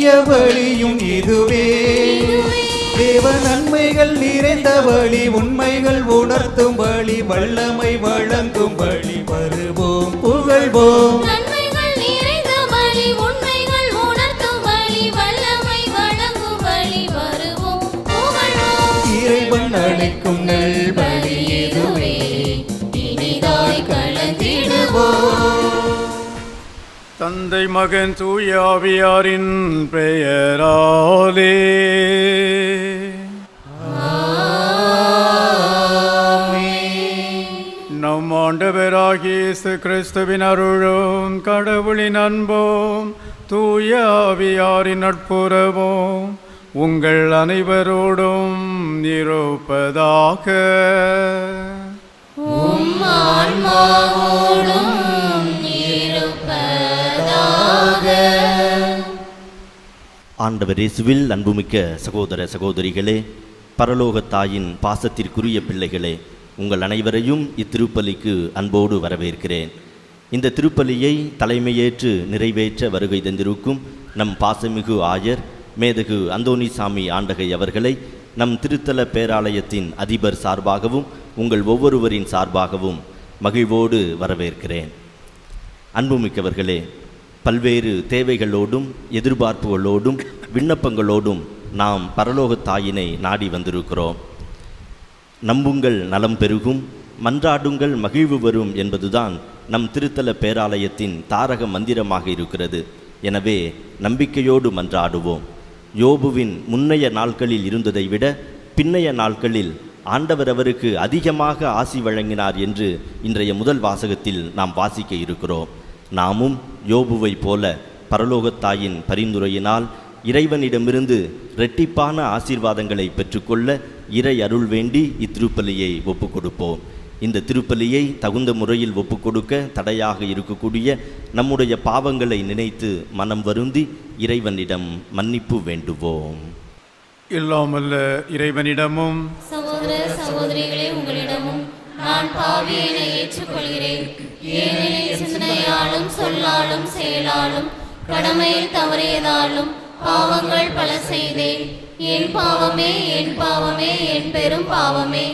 இனிய வழியும் இதுவே. தேவ நன்மைகள் நிறைந்த வழி, உண்மைகள் உணர்த்தும் வழி, வல்லமை வழங்கும் வழி, வருவோம் புகழ்வோம். இறைவன் அளிக்கும் நல்வழி இதுவே, இனிதாய் கலந்திடுவோம். தந்தை மகன் தூய ஆவியாரின் பெயராலே நம் ஆண்டவராகிய இயேசு கிறிஸ்துவின் அருளும் கடவுளின் அன்பும் தூய ஆவியாரின் நட்புறவும் உங்கள் அனைவரோடும் இருப்பதாக. ஆண்டவர் இயேசுவில் அன்புமிக்க சகோதர சகோதரிகளே, பரலோக தாயின் பாசத்திற்குரிய பிள்ளைகளே, உங்கள் அனைவரையும் இத்திருப்பலிக்கு அன்போடு வரவேற்கிறேன். இந்த திருப்பலியை தலைமையேற்று நிறைவேற்ற வருகை தந்திருக்கும் நம் பாசமிகு ஆயர் மேதகு அந்தோணிசாமி ஆண்டகை அவர்களை நம் திருத்தல பேராலயத்தின் அதிபர் சார்பாகவும் உங்கள் ஒவ்வொருவரின் சார்பாகவும் மகிழ்வோடு வரவேற்கிறேன். அன்புமிக்கவர்களே, பல்வேறு தேவைகளோடும் எதிர்பார்ப்புகளோடும் விண்ணப்பங்களோடும் நாம் பரலோக தாயினை நாடி வந்திருக்கிறோம். நம்புங்கள் நலம் பெருகும், மன்றாடுங்கள் மகிழ்வு வரும் என்பதுதான் நம் திருத்தல பேராலயத்தின் தாரக மந்திரமாக இருக்கிறது. எனவே நம்பிக்கையோடு மன்றாடுவோம். யோபுவின் முன்னைய நாட்களில் இருந்ததை விட பின்னைய நாட்களில் ஆண்டவர் அவருக்கு அதிகமாக ஆசி வழங்கினார் என்று இன்றைய முதல் வாசகத்தில் நாம் வாசிக்க இருக்கிறோம். நாமும் யோபுவை போல பரலோகத்தாயின் பரிந்துரையினால் இறைவனிடமிருந்து இரட்டிப்பான ஆசீர்வாதங்களை பெற்றுக்கொள்ள இறை அருள் வேண்டி இத்திருப்பலியை ஒப்புக்கொடுப்போம். இந்த திருப்பலியை தகுந்த முறையில் ஒப்புக்கொடுக்க தடையாக இருக்கக்கூடிய நம்முடைய பாவங்களை நினைத்து மனம் வருந்தி இறைவனிடம் மன்னிப்பு வேண்டுவோம். இல்லாமல்ல இறைவனிடமும் சகோதர சகோதரிகளே உங்களிடமும் நான் பாவியனை ஏற்றுக்கொள்கிறேன். ஏனெனில் சிந்தனையாலும் சொல்லாலும் செயலாலும் கடமையில் தவறியதாலும் பாவங்கள் பல செய்தேன். என் பாவமே என் பாவமே என் பெரும் பாவமே.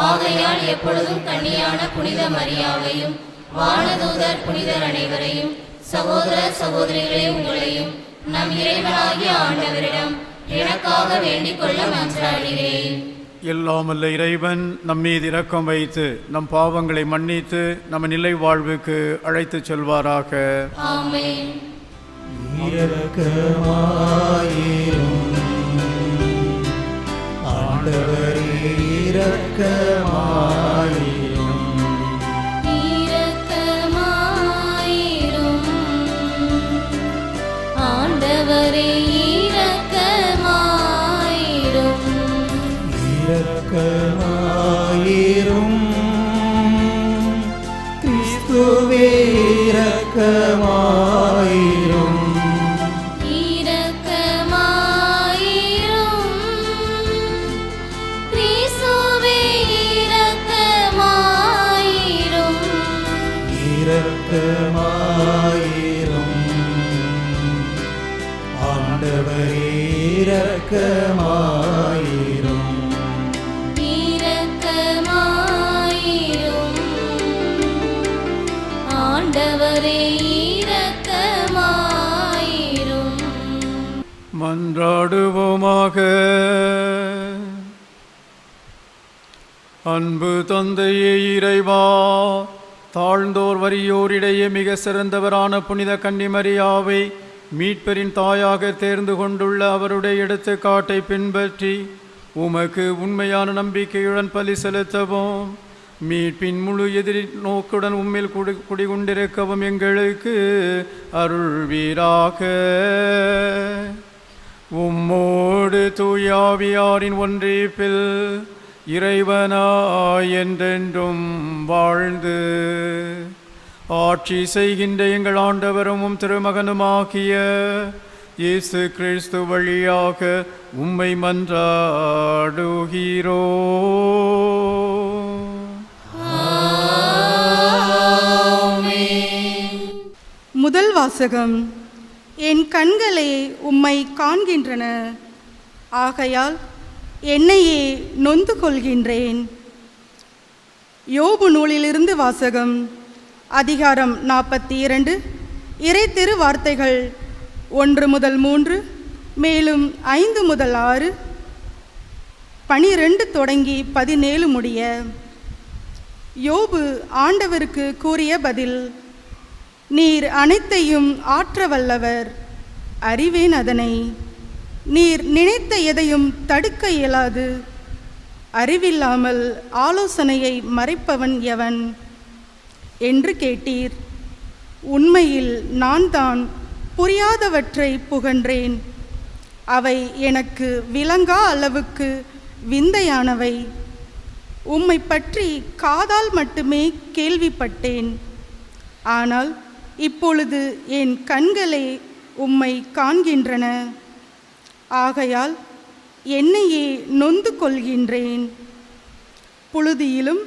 ஆகையால் எப்பொழுதும் கன்னியான புனித மரியாவையும் வானதூதர் புனிதர் அனைவரையும் சகோதர சகோதரிகளே உங்களையும் நம் இறைவனாகிய ஆண்டவரிடம் எனக்காக வேண்டிக் கொள்ள மன்றாடுகிறேன். எல்லாமல்ல இறைவன் நம்மீது இரக்கம் வைத்து நம் பாவங்களை மன்னித்து நம்ம நிலை வாழ்வுக்கு அழைத்து செல்வாராக. ஆமென். இரக்கமாயிரும் ஆண்டவரே, இரக்கமாயிரும். இரக்கமாயிரும் ஆண்டவரே, இரக்கமாயிரும். இரக்கமாயிரும் கிறிஸ்துவே, இரக்கமாயிரும். இரக்கமாயிரும் ஆண்டவரே, இரக்கமாயிரும். இரக்கமாயிரும் ஆண்டவரே, இரக்கமாயிரும். மன்றாடுவோமாக. அன்பு தந்தையே இறைவா, தாழ்ந்தோர் வறியோரிடையே மிக சிறந்தவரான புனித கன்னிமரியாவை மீட்பரின் தாயாக தேர்ந்து கொண்டுள்ள அவருடைய எடுத்துக்காட்டை பின்பற்றி உமக்கு உண்மையான நம்பிக்கையுடன் பலி செலுத்தவும் மீட்பின் முழு எதிரி நோக்குடன் உம்மில் குடிகொண்டிருக்கவும் எங்களுக்கு அருள்வீராக. உம்மோடு தூயாவியாரின் ஒன்றிப்பில் இறைவனாய் என்றென்றும் வாழ்ந்து ஆட்சி செய்கின்ற எங்கள் ஆண்டவரும் திருமகனுமாகிய இயேசு கிறிஸ்து வழியாக உம்மை மன்றாடுகிறோம். முதல் வாசகம். என் கண்களே உம்மை காண்கின்றன, ஆகையால் என்னையே நொந்து கொள்கின்றேன். யோபு நூலிலிருந்து வாசகம். அதிகாரம் 42, இறை திரு வார்த்தைகள் 1 முதல் 3, மேலும் 5 முதல் 6, 12 தொடங்கி 17 முடிய. யோபு ஆண்டவருக்கு கூறிய பதில். நீர் அனைத்தையும் ஆற்ற வல்லவர், அறிவேன் அதனை. நீர் நினைத்த எதையும் தடுக்க இயலாது. அறிவில்லாமல் ஆலோசனையை மறைப்பவன் எவன் என்று கேட்டீர். உண்மையில் நான் தான் புரியாதவற்றை புகன்றேன். அவை எனக்கு விளங்கா அளவுக்கு விந்தையானவை. உம்மை பற்றி காதால் மட்டுமே கேள்விப்பட்டேன். ஆனால் இப்பொழுது என் கண்களே உம்மை காண்கின்றன, ஆகையால் என்னையே நொந்து கொள்கின்றேன். புழுதியிலும்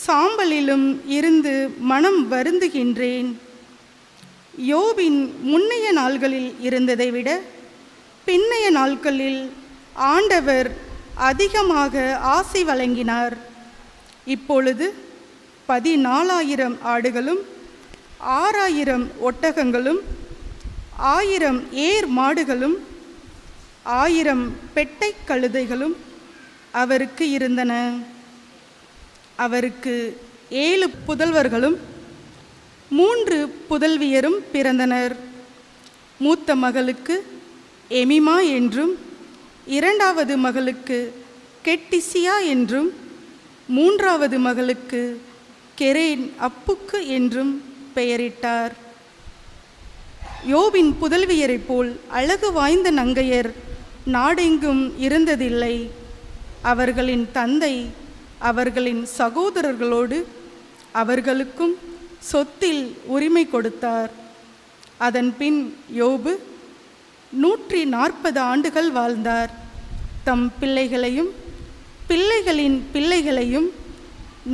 சாம்பலிலும் இருந்து மனம் வருந்துகின்றேன். யோபின் முன்னைய நாள்களில் இருந்ததை விட பின்னைய நாட்களில் ஆண்டவர் அதிகமாக ஆசி வழங்கினார். இப்பொழுது 14,000 ஆடுகளும் 6,000 ஒட்டகங்களும் 1000 ஏர் மாடுகளும் 1000 பெட்டை கழுதைகளும் அவருக்கு இருந்தன. அவருக்கு 7 புதல்வர்களும் 3 புதல்வியரும் பிறந்தனர். மூத்த மகளுக்கு எமிமா என்றும், 2வது மகளுக்கு கெட்டிசியா என்றும், 3வது மகளுக்கு கெரேன் அப்புக்கு என்றும் பெயரிட்டார். யோபின் புதல்வியரைப் போல் அழகு வாய்ந்த நங்கையர் நாடெங்கும் இருந்ததில்லை. அவர்களின் தந்தை அவர்களின் சகோதரர்களோடு அவர்களுக்கும் சொத்தில் உரிமை கொடுத்தார். அதன் பின் யோபு 140 ஆண்டுகள் வாழ்ந்தார். தம் பிள்ளைகளையும் பிள்ளைகளின் பிள்ளைகளையும்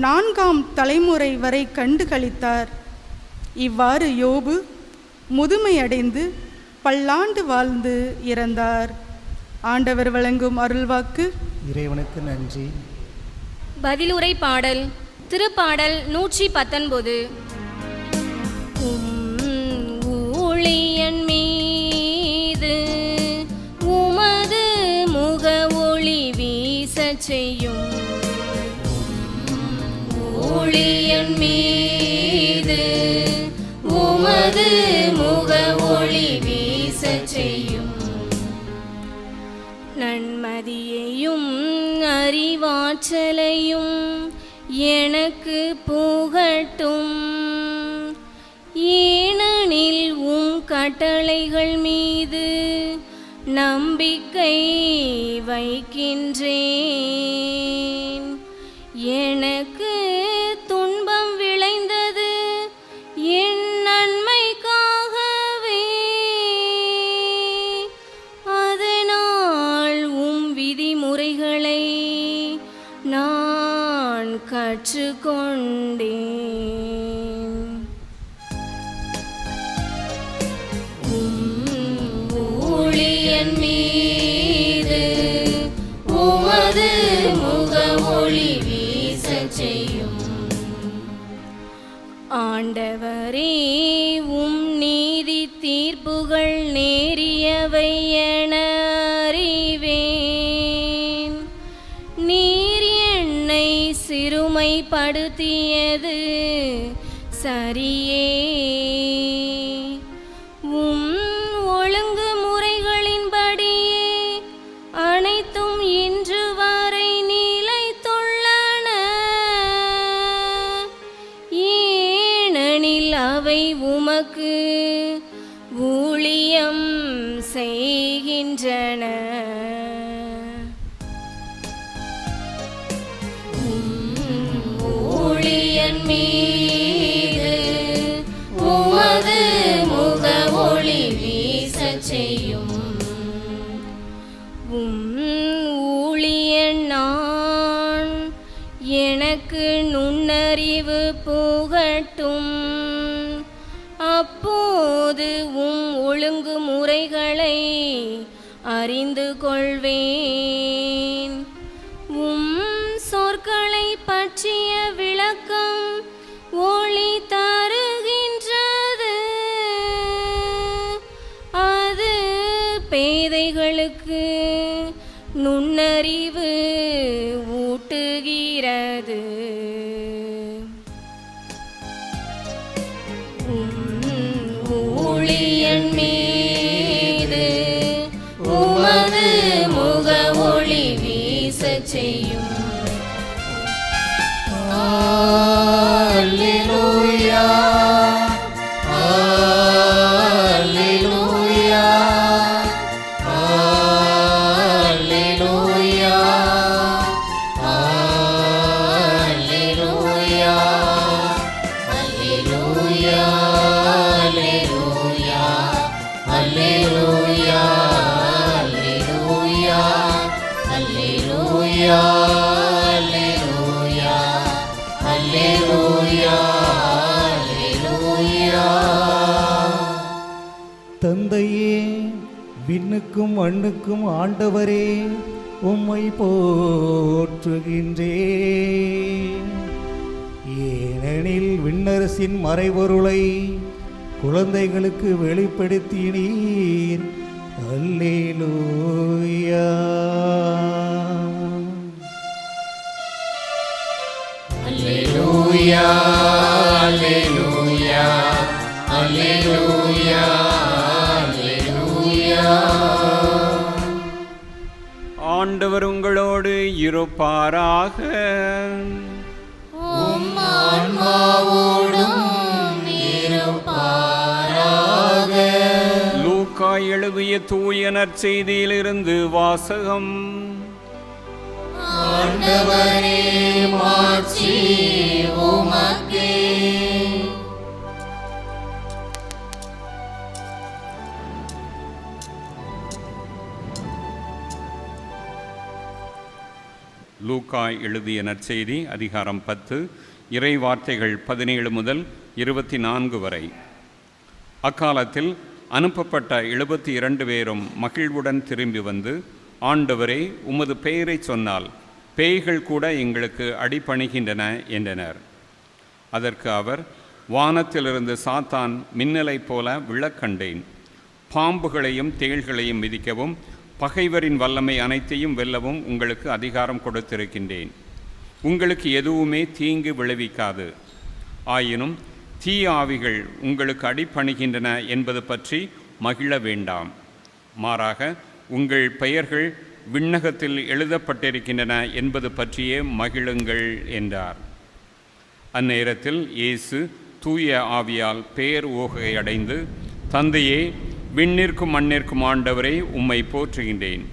4ஆம் தலைமுறை வரை கண்டு களித்தார். இவ்வாறு யோபு முதுமையடைந்து பல்லாண்டு வாழ்ந்து இறந்தார். ஆண்டவர் வழங்கும் அருள்வாக்கு. இறைவனுக்கு நன்றி. பதிலுரை பாடல். திருப்பாடல் 119. ஊழியன் மீது உமது முக ஒளி வீசச் செய்யும். ஊழியன் மீது உமது முக ஒளி வீசச் செய்யும். நன்மதியையும் அறிவாற்றலையும் எனக்கு புகட்டும். ஏனெனில் உம் கட்டளைகள் மீது நம்பிக்கை வைக்கின்றேன். எனக்கு துன்பம் விளைந்தது என் நன்மைக்காகவே. அதனால் உம் விதிமுறைகளை நான் கற்றுக்கொண்டேன். ஊழியன் மீது உமது முக ஒளி வீசச் செய்யும். ஆண்டவரே, உம் நீதி தீர்ப்புகள் நேரியவை என அறிவேன். நீர் என்னை சிறுமைப்படுத்தியது சரியே. உம் ஒழுங்கு முறைகளின்படியே அனைத்தும் இன்று வரை நிலைத்துள்ளன. ஏனெனில் அவை உமக்கு ஊழியம் செய்கின்றன. ஊழியன் மீது உமது முக ஒளி வீசச் செய்யும். ஊழியன் நான், எனக்கு நுண்ணறிவு புகட்டும். அப்போது ஒழுங்குமுறைகளை அறிந்து கொள்வேன். சொற்களை பற்றிய விளக்கம் ஒளி தருகின்றது. அது பேதைகளுக்கு நுண்ணறிவு ஊட்டுகிறது. ஊழியன் மீது உமது முக ஒளி வீசச் செய்யும். அல்லேலூயா, அல்லேலூயா, அல்லேலூயா, அல்லேலூயா, அல்லேலூயா, அல்லேலூயா, அல்லேலூயா, அல்லேலூயா, அல்லேலூயா, அல்லேலூயா, அல்லேலூயா. தந்தையே, விண்ணுக்கும் மண்ணுக்கும் ஆண்டவரே, உம்மை போற்றுகின்றேன். ஏனெனில் விண்ணரசின் மறைபொருளை குழந்தைகளுக்கு வெளிப்படுத்தினீர். அல்லேலூயா. அல்லேலூயா, அல்லேலூயா, அல்லேலூயா, அல்லேலூயா. ஆண்டவர் உங்களோடு இருப்பாராக. உம் ஆன்மாவோடும் இருப்பாராக. லூக்கா எழுதிய தூய நற்செய்தியிலிருந்து வாசகம். ஆண்டவரே, மாட்சி உமக்கே. லூக்கா எழுதிய நற்செய்தி அதிகாரம் 10, இறை வார்த்தைகள் 17 முதல் 24 வரை. அக்காலத்தில் அனுப்பப்பட்ட 72 பேரும் மகிழ்வுடன் திரும்பி வந்து, ஆண்டவரே, உமது பெயரை சொன்னால் பேய்கள் கூட எங்களுக்கு அடிபணிகின்றன என்றனர். அதற்கு அவர், வானத்திலிருந்து சாத்தான் மின்னலைப் போல விழக்கண்டேன். பாம்புகளையும் தேள்களையும் மிதிக்கவும் பகைவரின் வல்லமை அனைத்தையும் வெல்லவும் உங்களுக்கு அதிகாரம் கொடுத்திருக்கின்றேன். உங்களுக்கு எதுவுமே தீங்கு விளைவிக்காது. ஆயினும் தீய ஆவிகள் உங்களுக்கு அடிபணிகின்றன என்பது பற்றி மகிழ வேண்டாம். மாறாக உங்கள் பெயர்கள் விண்ணகத்தில் எழுதப்பட்டிருக்கின்றன என்பது பற்றியே மகிழுங்கள் என்றார். அந்நேரத்தில் இயேசு தூய ஆவியால் பேர் ஊகை அடைந்து, தந்தையே, விண்ணிற்கும் மண்ணிற்கும் ஆண்டவரை, உம்மை போற்றுகின்றேன்.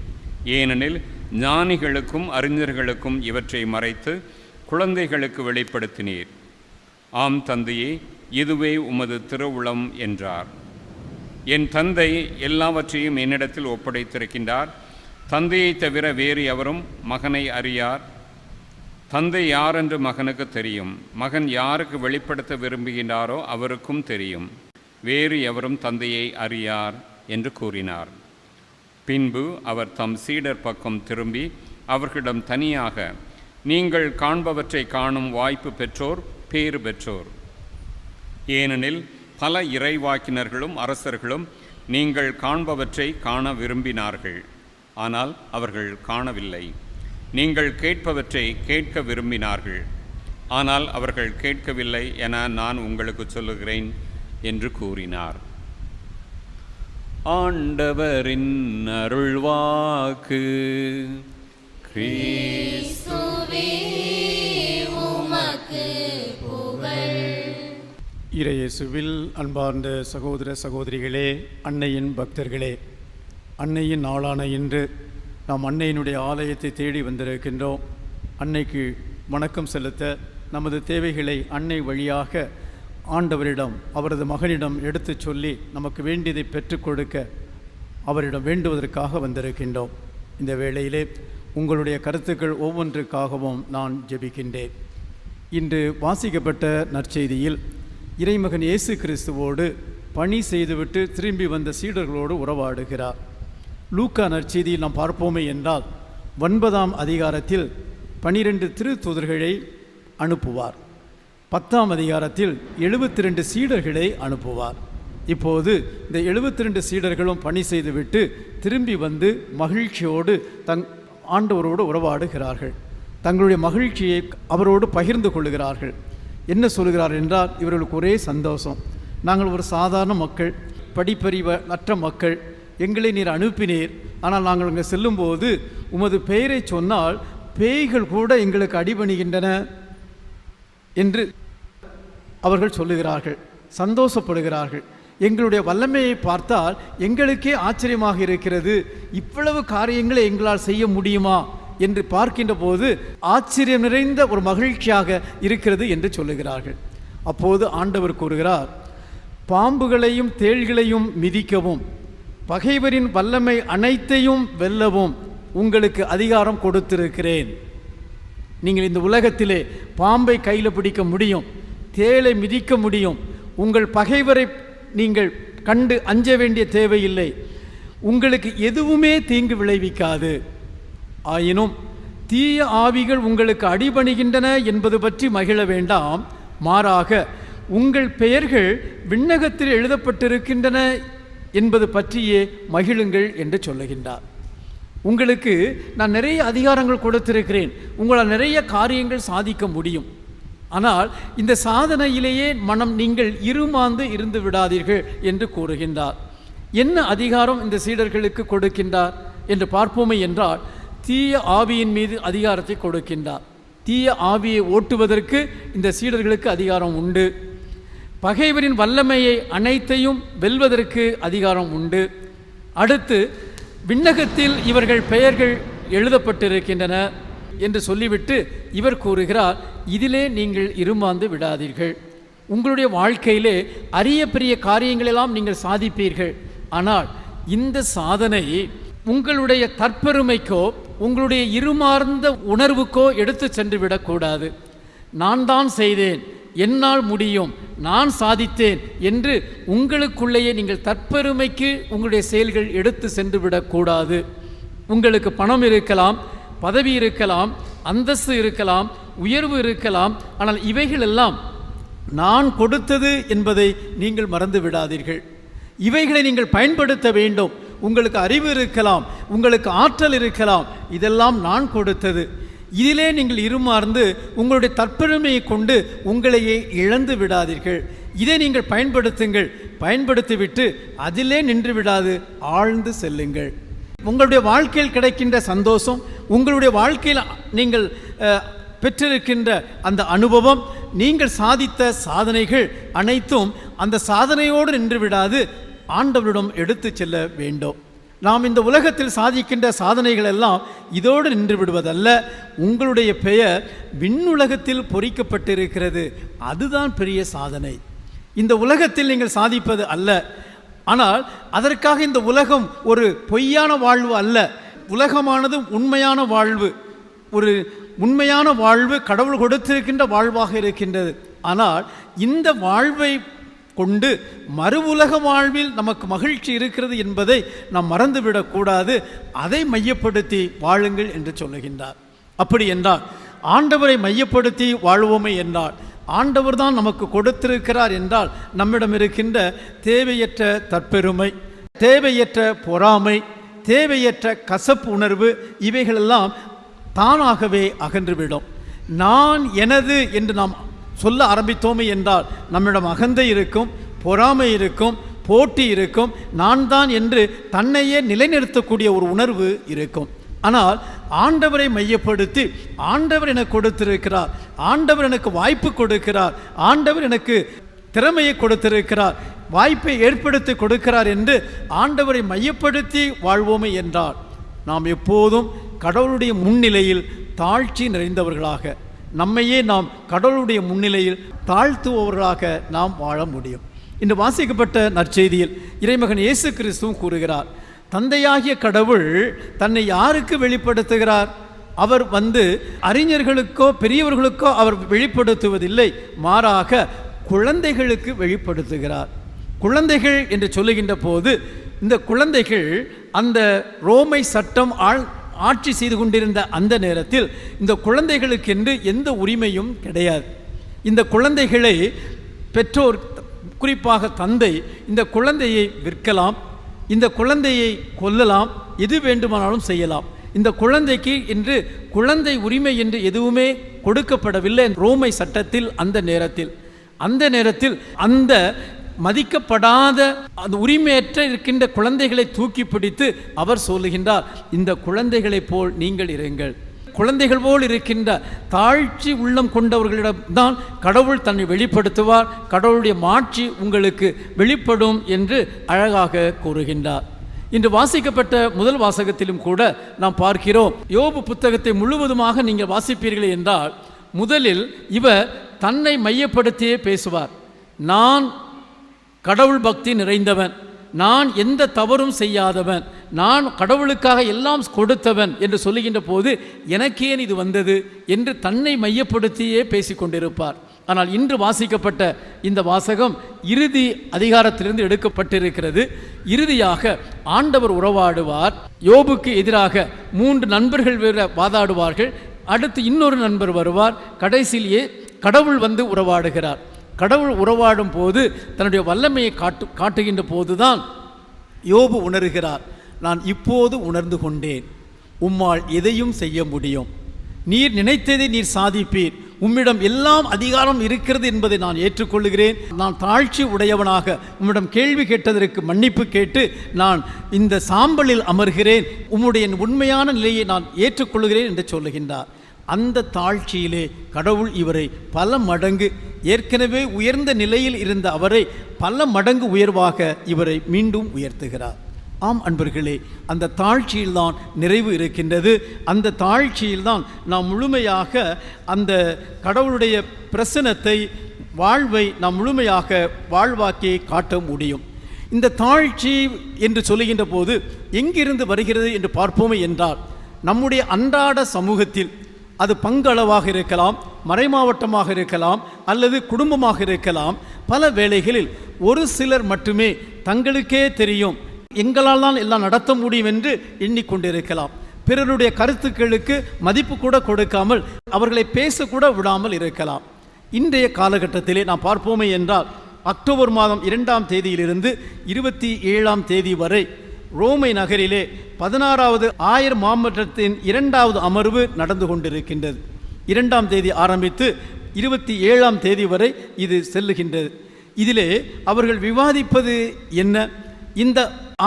ஏனெனில் ஞானிகளுக்கும் அறிஞர்களுக்கும் இவற்றை மறைத்து குழந்தைகளுக்கு வெளிப்படுத்தினீர். ஆம் தந்தையே, இதுவே உமது திருவுளம் என்றார். என் தந்தை எல்லாவற்றையும் என்னிடத்தில் ஒப்படைத்திருக்கின்றார். தந்தையை தவிர வேறு எவரும் மகனை அறியார். தந்தை யார் என்று மகனுக்கு தெரியும். மகன் யாருக்கு வெளிப்படுத்த விரும்புகின்றாரோ அவருக்கும் தெரியும். வேறு எவரும் தந்தையை அறியார் என்று கூறினார். பின்பு அவர் தம் சீடர் பக்கம் திரும்பி அவர்களிடம் தனியாக, நீங்கள் காண்பவற்றை காணும் வாய்ப்பு பெற்றோர் பேறு பெற்றோர். ஏனெனில் பல இறைவாக்கினர்களும் அரசர்களும் நீங்கள் காண்பவற்றை காண விரும்பினார்கள், ஆனால் அவர்கள் காணவில்லை. நீங்கள் கேட்பவற்றை கேட்க விரும்பினார்கள், ஆனால் அவர்கள் கேட்கவில்லை என நான் உங்களுக்கு சொல்லுகிறேன் என்று கூறினார். ஆண்டவரின் அருள்வாக்கு. கிறிஸ்துவே உமக்கு புகழ். இறையேசுவில் அன்பார்ந்த சகோதர சகோதரிகளே, அன்னையின் பக்தர்களே, அன்னையின் நாளான இன்று நாம் அன்னையினுடைய ஆலயத்தை தேடி வந்திருக்கின்றோம். அன்னைக்கு வணக்கம் செலுத்த, நமது தேவைகளை அன்னை வழியாக ஆண்டவரிடம், அவரது மகனிடம் எடுத்துச் சொல்லி நமக்கு வேண்டியதை பெற்றுக் கொடுக்க அவரிடம் வேண்டுவதற்காக வந்திருக்கின்றோம். இந்த வேளையிலே உங்களுடைய கருத்துக்கள் ஒவ்வொன்றுக்காகவும் நான் ஜெபிக்கின்றேன். இன்று வாசிக்கப்பட்ட நற்செய்தியில் இறைமகன் இயேசு கிறிஸ்துவோடு பணி செய்துவிட்டு திரும்பி வந்த சீடர்களோடு உறவாடுகிறார். லூக்கா நற்செய்தியில் நாம் பார்ப்போமே என்றால் 9ஆம் அதிகாரத்தில் 12 திருத்தூதர்களை அனுப்புவார். 10ஆம் அதிகாரத்தில் 72 சீடர்களை அனுப்புவார். இப்போது இந்த 72 சீடர்களும் பணி செய்துவிட்டு திரும்பி வந்து மகிழ்ச்சியோடு ஆண்டவரோடு உறவாடுகிறார்கள். தங்களுடைய மகிழ்ச்சியை அவரோடு பகிர்ந்து கொள்ளுகிறார்கள். என்ன சொல்கிறார் என்றால், இவர்களுக்கு ஒரே சந்தோஷம். நாங்கள் ஒரு சாதாரண மக்கள், படிப்பறிவற்ற மக்கள், எங்களை நீர் அனுப்பினீர். ஆனால் நாங்கள் அங்கே செல்லும்போது உமது பெயரை சொன்னால் பேய்கள் கூட எங்களுக்கு அடிபணிகின்றன என்று அவர்கள் சொல்லுகிறார்கள், சந்தோஷப்படுகிறார்கள். எங்களுடைய வல்லமையை பார்த்தால் எங்களுக்கே ஆச்சரியமாக இருக்கிறது, இவ்வளவு காரியங்களை எங்களால் செய்ய முடியுமா என்று பார்க்கின்ற போது ஆச்சரியம் நிறைந்த ஒரு மகிழ்ச்சியாக இருக்கிறது என்று சொல்லுகிறார்கள். அப்போது ஆண்டவர் கூறுகிறார், பாம்புகளையும் தேள்களையும் மிதிக்கவும் பகைவரின் வல்லமை அனைத்தையும் வெல்லவும் உங்களுக்கு அதிகாரம் கொடுத்திருக்கிறேன். நீங்கள் இந்த உலகத்திலே பாம்பை கையில் பிடிக்க முடியும், தேளை மிதிக்க முடியும். உங்கள் பகைவரை நீங்கள் கண்டு அஞ்ச வேண்டிய தேவையில்லை. உங்களுக்கு எதுவுமே தீங்கு விளைவிக்காது. ஆயினும் தீய ஆவிகள் உங்களுக்கு அடிபணிகின்றன என்பது பற்றி மகிழ வேண்டாம். மாறாக உங்கள் பெயர்கள் விண்ணகத்தில் எழுதப்பட்டிருக்கின்றன என்பது பற்றியே மகிழுங்கள் என்று சொல்லுகின்றார். உங்களுக்கு நான் நிறைய அதிகாரங்கள் கொடுத்திருக்கிறேன், உங்களால் நிறைய காரியங்கள் சாதிக்க முடியும். ஆனால் இந்த சாதனையிலேயே நீங்கள் இருமாந்து இருந்து விடாதீர்கள் என்று கூறுகின்றார். என்ன அதிகாரம் இந்த சீடர்களுக்கு கொடுக்கின்றார் என்று பார்ப்போமே என்றால், தீய ஆவியின் மீது அதிகாரத்தை கொடுக்கின்றார். தீய ஆவியை ஓட்டுவதற்கு இந்த சீடர்களுக்கு அதிகாரம் உண்டு. பகைவரின் வல்லமையை அனைத்தையும் வெல்வதற்கு அதிகாரம் உண்டு. அடுத்து விண்ணகத்தில் இவர்கள் பெயர்கள் எழுதப்பட்டிருக்கின்றன என்று சொல்லிவிட்டு இவர் கூறுகிறார், இதிலே நீங்கள் இருமாந்து விடாதீர்கள். உங்களுடைய வாழ்க்கையிலே அரிய பெரிய காரியங்களெல்லாம் நீங்கள் சாதிப்பீர்கள். ஆனால் இந்த சாதனை உங்களுடைய தற்பெருமைக்கோ உங்களுடைய இருமார்ந்த உணர்வுக்கோ எடுத்து சென்று விடக்கூடாது. நான் தான் செய்தேன், என்னால் முடியும், நான் சாதித்தேன் என்று உங்களுக்குள்ளேயே நீங்கள் தற்பெருமைக்கு உங்களுடைய செயல்கள் எடுத்து சென்று விடக்கூடாது. உங்களுக்கு பணம் இருக்கலாம், பதவி இருக்கலாம், அந்தஸ்து இருக்கலாம், உயர்வு இருக்கலாம். ஆனால் இவைகள் எல்லாம் நான் கொடுத்தது என்பதை நீங்கள் மறந்து விடாதீர்கள். இவைகளை நீங்கள் பயன்படுத்த வேண்டும். உங்களுக்கு அறிவு இருக்கலாம், உங்களுக்கு ஆற்றல் இருக்கலாம், இதெல்லாம் நான் கொடுத்தது. இதிலே நீங்கள் இருமார்ந்து உங்களுடைய தற்பெருமையை கொண்டு உங்களையே இழந்து விடாதீர்கள். இதை நீங்கள் பயன்படுத்துங்கள். பயன்படுத்திவிட்டு அதிலே நின்று விடாது, ஆழ்ந்து செல்லுங்கள். உங்களுடைய வாழ்க்கையில் கிடைக்கின்ற சந்தோஷம், உங்களுடைய வாழ்க்கையில் நீங்கள் பெற்றிருக்கின்ற அந்த அனுபவம், நீங்கள் சாதித்த சாதனைகள் அனைத்தும் அந்த சாதனையோடு நின்று விடாது, ஆண்டவரிடம் எடுத்து செல்ல வேண்டும். நாம் இந்த உலகத்தில் சாதிக்கின்ற சாதனைகள் எல்லாம் இதோடு நின்று விடுவதல்ல. உங்களுடைய பெயர் விண்ணுலகத்தில் பொறிக்கப்பட்டிருக்கிறது, அதுதான் பெரிய சாதனை. இந்த உலகத்தில் நீங்கள் சாதிப்பது அல்ல. ஆனால் அதற்காக இந்த உலகம் ஒரு பொய்யான வாழ்வு அல்ல. உலகமானது உண்மையான வாழ்வு, ஒரு உண்மையான வாழ்வு கடவுள் கொடுத்திருக்கின்ற வாழ்வாக இருக்கின்றது. ஆனால் இந்த வாழ்வை கொண்டு மறு உலக வாழ்வில் நமக்கு மகிழ்ச்சி இருக்கிறது என்பதை நாம் மறந்துவிடக்கூடாது. அதை மையப்படுத்தி வாழுங்கள் என்று சொல்லுகின்றார். அப்படி என்றால் ஆண்டவரை மையப்படுத்தி வாழ்வோமே என்றால், ஆண்டவர் தான் நமக்கு கொடுத்திருக்கிறார் என்றால், நம்மிடம் இருக்கின்ற தேவையற்ற தற்பெருமை, தேவையற்ற பொறாமை, தேவையற்ற கசப்பு உணர்வு, இவைகளெல்லாம் தானாகவே அகன்றுவிடும். நான் எனது என்று நாம் சொல்ல ஆரம்பித்தோமே என்றால் நம்மிடம் அகந்தை இருக்கும், பொறாமை இருக்கும், போட்டி இருக்கும், நான் தான் என்று தன்னையே நிலைநிறுத்தக்கூடிய ஒரு உணர்வு இருக்கும். ஆனால் ஆண்டவரை மையப்படுத்தி, ஆண்டவர் எனக்கு கொடுத்திருக்கிறார், ஆண்டவர் எனக்கு வாய்ப்பு கொடுக்கிறார், ஆண்டவர் எனக்கு திறமையை கொடுத்திருக்கிறார், வாய்ப்பை ஏற்படுத்தி கொடுக்கிறார் என்று ஆண்டவரை மையப்படுத்தி வாழ்வோமே என்றால் நாம் எப்போதும் கடவுளுடைய முன்னிலையில் தாழ்ச்சி நிறைந்தவர்களாக, நம்மையே நாம் கடவுளுடைய முன்னிலையில் தாழ்த்துபவர்களாக நாம் வாழ முடியும். இன்று வாசிக்கப்பட்ட நற்செய்தியில் இறைமகன் இயேசு கிறிஸ்துவும் கூறுகிறார், தந்தையாகிய கடவுள் தன்னை யாருக்கு வெளிப்படுத்துகிறார்? அவர் அறிஞர்களுக்கோ பெரியவர்களுக்கோ அவர் வெளிப்படுத்துவதில்லை, மாறாக குழந்தைகளுக்கு வெளிப்படுத்துகிறார். குழந்தைகள் என்று சொல்லுகின்ற போது இந்த குழந்தைகள் அந்த ரோமை சட்டம் ஆட்சி செய்து கொண்டிருந்த அந்த நேரத்தில் இந்த குழந்தைகளுக்கென்று எந்த உரிமையும் கிடையாது. இந்த குழந்தைகளை பெற்றோர், குறிப்பாக தந்தை, இந்த குழந்தையை விற்கலாம், இந்த குழந்தையை கொல்லலாம், எது வேண்டுமானாலும் செய்யலாம். இந்த குழந்தைக்கு என்று குழந்தை உரிமை என்று எதுவுமே கொடுக்கப்படவில்லை ரோமை சட்டத்தில். அந்த நேரத்தில் அந்த மதிக்கப்படாத அந்த உரிமையற்ற இருக்கின்ற குழந்தைகளை தூக்கி பிடித்து அவர் சொல்லுகின்றார், இந்த குழந்தைகளைப் போல் நீங்கள் இருங்கள். குழந்தைகள் போல் இருக்கின்ற தாழ்ச்சி உள்ளம் கொண்டவர்களிடம்தான் கடவுள் தன்னை வெளிப்படுத்துவார், கடவுளுடைய மாட்சி உங்களுக்கு வெளிப்படும் என்று அழகாக கூறுகின்றார். இன்று வாசிக்கப்பட்ட முதல் வாசகத்திலும் கூட நாம் பார்க்கிறோம். யோபு புத்தகத்தை முழுவதுமாக நீங்கள் வாசிப்பீர்கள் என்றால் முதலில் இவர் தன்னை மையப்படுத்தியே பேசுவார். நான் கடவுள் பக்தி நிறைந்தவன், நான் எந்த தவறும் செய்யாதவன், நான் கடவுளுக்காக எல்லாம் கொடுத்தவன் என்று சொல்லுகின்ற போது எனக்கேன் இது வந்தது என்று தன்னை மையப்படுத்தியே பேசிக்கொண்டிருப்பார். ஆனால் இன்று வாசிக்கப்பட்ட இந்த வாசகம் இறுதி அதிகாரத்திலிருந்து எடுக்கப்பட்டிருக்கிறது. இறுதியாக ஆண்டவர் உறவாடுவார். யோபுக்கு எதிராக 3 நண்பர்கள் வாதாடுவார்கள். அடுத்து இன்னொரு நண்பர் வருவார். கடைசியிலேயே கடவுள் வந்து உறவாடுகிறார். கடவுள் உறவாடும் போது தன்னுடைய வல்லமையை காட்டுகின்ற போதுதான் யோபு உணர்கிறார், நான் இப்போது உணர்ந்து கொண்டேன், உம்மால் எதையும் செய்ய முடியும், நீர் நினைத்ததை நீர் சாதிப்பீர், உம்மிடம் எல்லாம் அதிகாரம் இருக்கிறது என்பதை நான் ஏற்றுக்கொள்கிறேன். நான் தாழ்ச்சி உடையவனாக உம்மிடம் கேள்வி கேட்டதற்கு மன்னிப்பு கேட்டு நான் இந்த சாம்பலில் அமர்கிறேன், உம்முடைய உண்மையான நிலையை நான் ஏற்றுக்கொள்கிறேன் என்று சொல்லுகின்றார். அந்த தாழ்ச்சியிலே கடவுள் இவரை பல மடங்கு, ஏற்கனவே உயர்ந்த நிலையில் இருந்த அவரை பல மடங்கு உயர்வாக இவரை மீண்டும் உயர்த்துகிறார். ஆம் அன்பர்களே, அந்த தாழ்ச்சியில்தான் நிறைவு இருக்கின்றது. அந்த தாழ்ச்சியில்தான் நாம் முழுமையாக அந்த கடவுளுடைய பிரசன்னத்தை, வாழ்வை நாம் முழுமையாக வாழ்வாக்கி காட்ட முடியும். இந்த தாழ்ச்சி என்று சொல்லுகின்ற போது எங்கிருந்து வருகிறது என்று பார்ப்போமே என்றால், நம்முடைய அன்றாட சமூகத்தில் அது பங்களவாக இருக்கலாம், மறைமாவட்டமாக இருக்கலாம், அல்லது குடும்பமாக இருக்கலாம். பல வேளைகளில் ஒரு சிலர் மட்டுமே தங்களுக்கே தெரியும், எங்களால் தான் எல்லாம் நடத்த முடியும் என்று எண்ணிக்கொண்டிருக்கலாம். பிறருடைய கருத்துக்களுக்கு மதிப்பு கூட கொடுக்காமல் அவர்களை பேசக்கூட விடாமல் இருக்கலாம். இன்றைய காலகட்டத்திலே நாம் பார்ப்போமே என்றால், அக்டோபர் மாதம் 2ஆம் தேதியிலிருந்து 27ஆம் தேதி வரை ரோமை நகரிலே 16வது ஆயர் மாமன்றத்தின் 2வது அமர்வு நடந்து கொண்டிருக்கின்றது. 2ஆம் தேதி ஆரம்பித்து 27ஆம் தேதி வரை இது செல்லுகின்றது. இதிலே அவர்கள் விவாதிப்பது என்ன? இந்த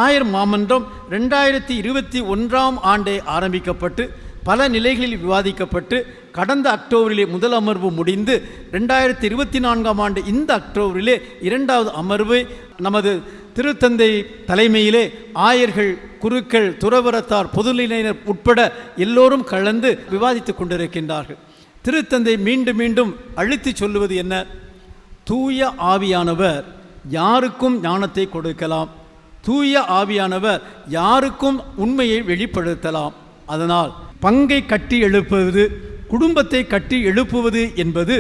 ஆயர் மாமன்றம் 2021ஆம் ஆண்டே ஆரம்பிக்கப்பட்டு பல நிலைகளில் விவாதிக்கப்பட்டு கடந்த அக்டோபரிலே முதல் அமர்வு முடிந்து 2024ஆம் ஆண்டு இந்த அக்டோபரிலே 2வது அமர்வு நமது திருத்தந்தை தலைமையிலே ஆயர்கள், குருக்கள், துறவரத்தார், பொதுநிலையினர் உட்பட எல்லோரும் கலந்து விவாதித்துக் கொண்டிருக்கின்றார்கள். திருத்தந்தை மீண்டும் மீண்டும் அழுத்தி சொல்லுவது என்ன? தூய ஆவியானவர் யாருக்கும் ஞானத்தை கொடுக்கலாம், தூய ஆவியானவர் யாருக்கும் உண்மையை வெளிப்படுத்தலாம். அதனால் பங்கை கட்டி எழுப்புவது, குடும்பத்தை கட்டி எழுப்புவது என்பது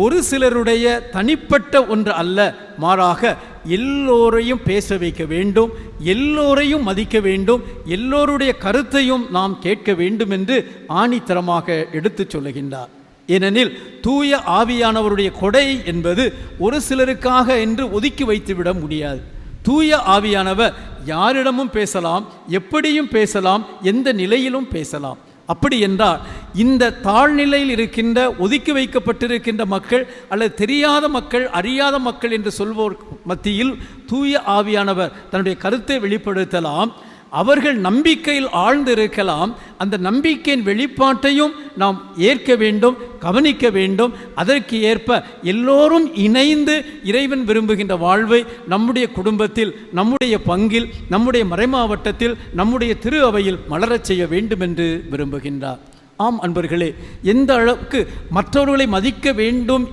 ஒரு சிலருடைய தனிப்பட்ட ஒன்று அல்ல, மாறாக எல்லோரையும் பேச வைக்க வேண்டும், எல்லோரையும் மதிக்க வேண்டும், எல்லோருடைய கருத்தையும் நாம் கேட்க வேண்டும் என்று ஆணித்தரமாக எடுத்துச் சொல்லுகின்றார். ஏனெனில் தூய ஆவியானவருடைய கொடை என்பது ஒரு சிலருக்காக என்று ஒதுக்கி வைத்துவிட முடியாது. தூய ஆவியானவர் யாரிடமும் பேசலாம், எப்படியும் பேசலாம், எந்த நிலையிலும் பேசலாம். அப்படி என்றால் இந்த தாழ்நிலையில் இருக்கின்ற, ஒதுக்கி வைக்கப்பட்டிருக்கின்ற மக்கள் அல்லது தெரியாத மக்கள், அறியாத மக்கள் என்று சொல்வோர் மத்தியில் தூய ஆவியானவர் தன்னுடைய கருத்தை வெளிப்படுத்தலாம். அவர்கள் நம்பிக்கையில் ஆழ்ந்து இருக்கலாம். அந்த நம்பிக்கையின் வெளிப்பாட்டையும் நாம் ஏற்க வேண்டும், கவனிக்க வேண்டும். அதற்கு ஏற்ப எல்லோரும் இணைந்து இறைவன் விரும்புகின்ற வாழ்வை நம்முடைய குடும்பத்தில், நம்முடைய பங்கில், நம்முடைய மறைமாவட்டத்தில், நம்முடைய திரு அவையில் மலரச் செய்ய வேண்டும் என்று விரும்புகின்றார். ஆம் அன்பர்களே, எந்த அளவுக்கு மற்றவர்களை மதிக்க வேண்டும்,